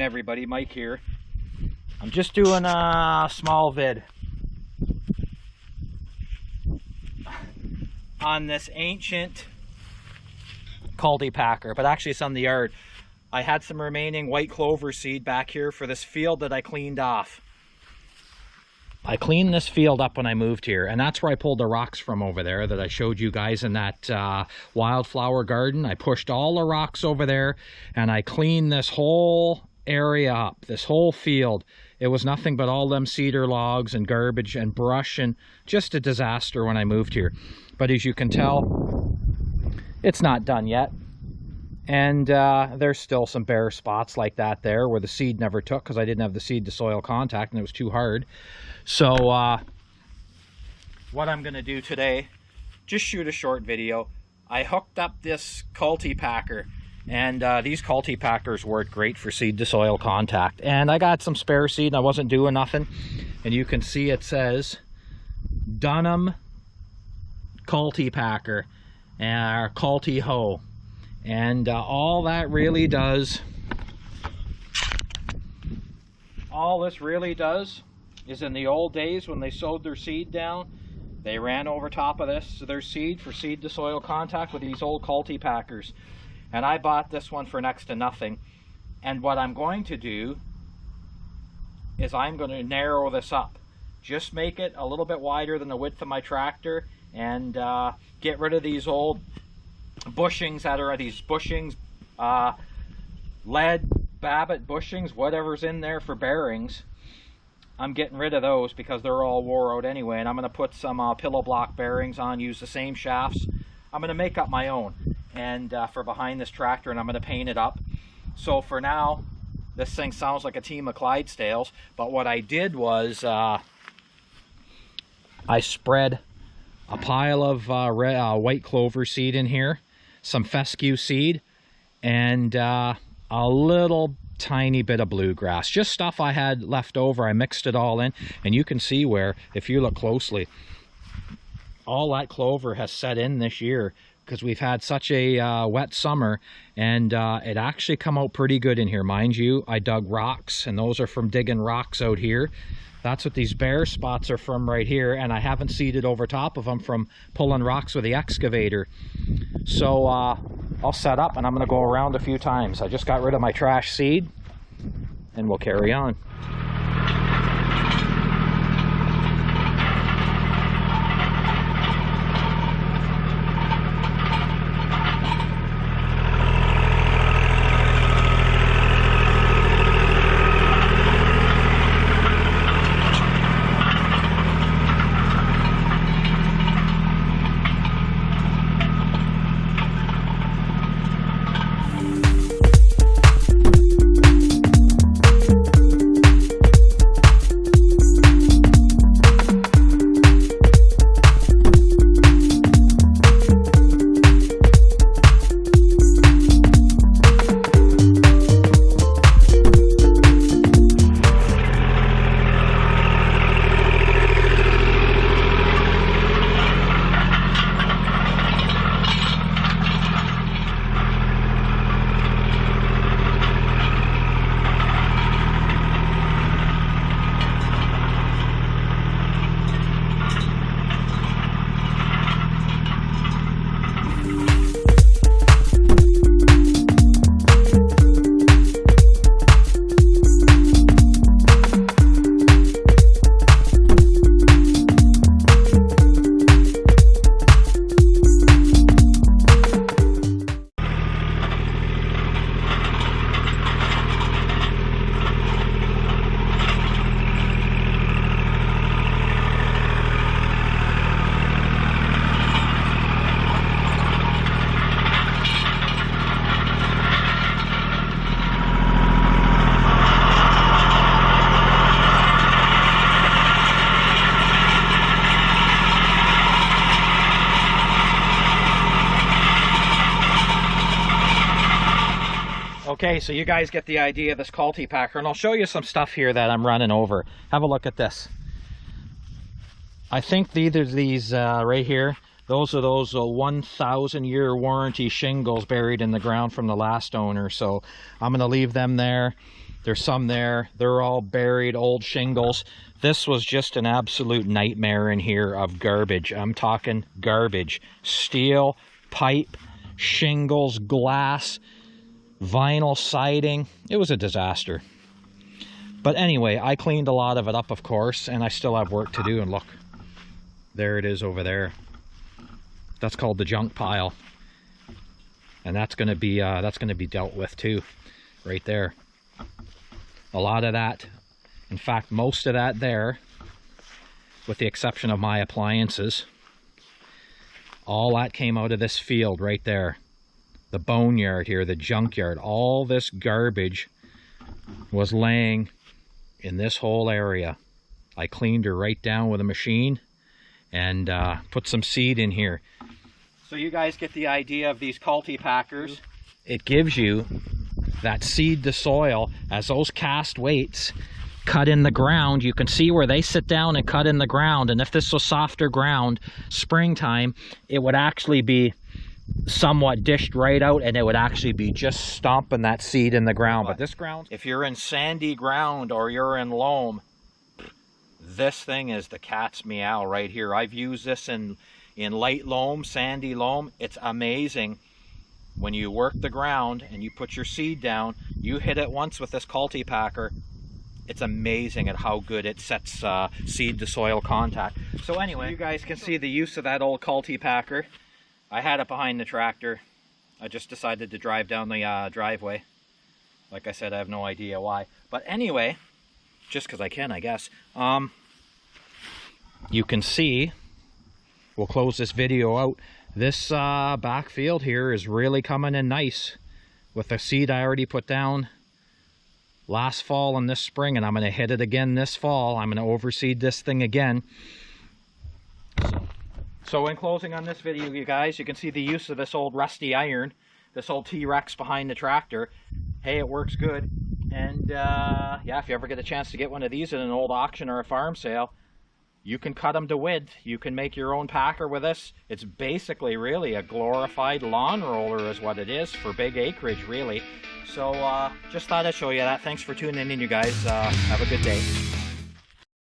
everybody, Mike here. I'm just doing a small vid on this ancient Cultipacker, but actually it's on the yard. I had some remaining white clover seed back here for this field that I cleaned off. I cleaned this field up when I moved here, and that's where I pulled the rocks from over there that I showed you guys in that wildflower garden. I pushed all the rocks over there, and I cleaned this whole area up, this whole field. It was nothing but all them cedar logs and garbage and brush, and just a disaster when I moved here. But as you can tell, it's not done yet. And there's still some bare spots like that there where the seed never took because I didn't have the seed to soil contact and it was too hard. So what I'm going to do today, just shoot a short video. I hooked up this Cultipacker, and these Cultipackers work great for seed to soil contact. And I got some spare seed and I wasn't doing nothing. And you can see it says Dunham Cultipacker and Culti Hoe. And all that really does, all this really does is in the old days when they sowed their seed down, they ran over top of this, their seed, for seed to soil contact with these old Cultipackers. And I bought this one for next to nothing. And what I'm going to do is I'm going to narrow this up. Just make it a little bit wider than the width of my tractor, and get rid of these old bushings that are these bushings, lead, Babbitt bushings, whatever's in there for bearings. I'm getting rid of those because they're all wore out anyway, and I'm going to put some pillow block bearings on, use the same shafts. I'm going to make up my own, and for behind this tractor, and I'm going to paint it up. So for now, this thing sounds like a team of Clydesdales, but what I did was I spread a pile of white clover seed in here, some fescue seed, and a little tiny bit of bluegrass. Just stuff I had left over. I mixed it all in, and you can see where, if you look closely, all that clover has set in this year because we've had such a wet summer, and it actually come out pretty good in here. Mind you, I dug rocks, and those are from digging rocks out here. That's what these bare spots are from right here, and I haven't seeded over top of them from pulling rocks with the excavator. So I'll set up and I'm going to go around a few times. I just got rid of my trash seed, and we'll carry on. Okay, so you guys get the idea of this Cultipacker, and I'll show you some stuff here that I'm running over. Have a look at this. I think either these right here, those are those 1,000-year warranty shingles buried in the ground from the last owner, so I'm going to leave them there. There's some there. They're all buried, old shingles. This was just an absolute nightmare in here of garbage. I'm talking garbage. Steel, pipe, shingles, glass, vinyl siding. It was a disaster. But anyway, I cleaned a lot of it up, of course, and I still have work to do. And look, there it is over there. That's called the junk pile. And that's going to be dealt with too, right there. A lot of that, in fact, most of that there, with the exception of my appliances, all that came out of this field right there. The boneyard here, the junkyard, all this garbage was laying in this whole area. I cleaned her right down with a machine and put some seed in here. So you guys get the idea of these Cultipackers. It gives you that seed to soil as those cast weights cut in the ground. You can see where they sit down and cut in the ground, and if this was softer ground, springtime, it would actually be somewhat dished right out, and it would actually be just stomping that seed in the ground. But this ground, if you're in sandy ground or you're in loam, this thing is the cat's meow right here. I've used this in light loam, sandy loam. It's amazing. When you work the ground and you put your seed down, you hit it once with this Cultipacker, it's amazing at how good it sets seed to soil contact. So anyway, you guys can see the use of that old Cultipacker. I had it behind the tractor. I just decided to drive down the driveway. Like I said, I have no idea why. But anyway, just because I can, I guess. You can see, we'll close this video out. This back field here is really coming in nice with the seed I already put down last fall and this spring, and I'm going to hit it again this fall. I'm going to overseed this thing again. So in closing on this video, you guys, you can see the use of this old rusty iron, this old T-Rex behind the tractor. Hey, it works good. And yeah, if you ever get a chance to get one of these at an old auction or a farm sale, you can cut them to width. You can make your own packer with this. It's basically really a glorified lawn roller is what it is for big acreage, really. So just thought I'd show you that. Thanks for tuning in, you guys. Have a good day.